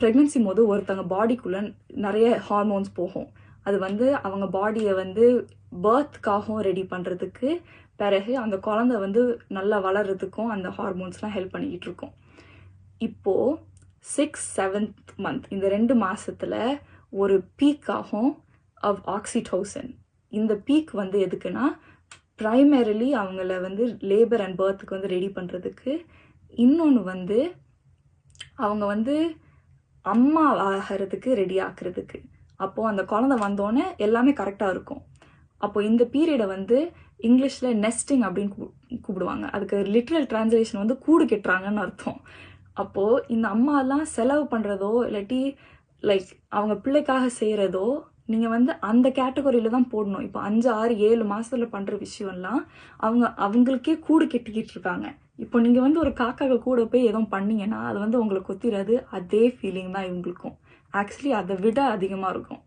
Pregnancy போது ஒருத்தவங்க பாடிக்குள்ளே நிறைய ஹார்மோன்ஸ் போகும். அது வந்து அவங்க பாடியை வந்து பர்த்காகவும் ரெடி பண்ணுறதுக்கு, பிறகு அந்த குழந்தை வந்து நல்லா வளர்கிறதுக்கும் அந்த ஹார்மோன்ஸ்லாம் ஹெல்ப் பண்ணிக்கிட்டு இருக்கும். இப்போது 6th 7th மந்த் இந்த 2 மாதத்தில் ஒரு பீக் ஆகும் ஆஃப் ஆக்சிடோசின். இந்த பீக் வந்து எதுக்குன்னா ப்ரைமரிலி அவங்கள வந்து லேபர் அண்ட் பர்த்துக்கு வந்து ரெடி பண்ணுறதுக்கு. இன்னொன்று வந்து அவங்க வந்து அம்மா ஆகிறதுக்கு ரெடி ஆக்குறதுக்கு. அப்போது அந்த குழந்தை வந்தோடனே எல்லாமே கரெக்டாக இருக்கும். அப்போது இந்த பீரியடை வந்து இங்கிலீஷில் நெஸ்டிங் அப்படின்னு கூப்பிடுவாங்க. அதுக்கு லிட்ரல் டிரான்ஸ்லேஷன் வந்து கூடு கட்டுறாங்கன்னு அர்த்தம். அப்போது இந்த அம்மாலாம் செலவு பண்ணுறதோ இல்லாட்டி லைக் அவங்க பிள்ளைக்காக செய்கிறதோ நீங்கள் வந்து அந்த கேட்டகரியில் தான் போடணும். இப்போ 5 6 7 மாதத்தில் பண்ணுற விஷயம்லாம் அவங்களுக்கே கூடு கட்டிக்கிட்டு இருக்காங்க. இப்போ நீங்கள் வந்து ஒரு காக்காவை கூட போய் எதுவும் பண்ணீங்கன்னா அது வந்து உங்களுக்கு கொத்திராது. அதே ஃபீலிங் தான் இவங்களுக்கும். ஆக்சுவலி அதை விட அதிகமாக இருக்கும்.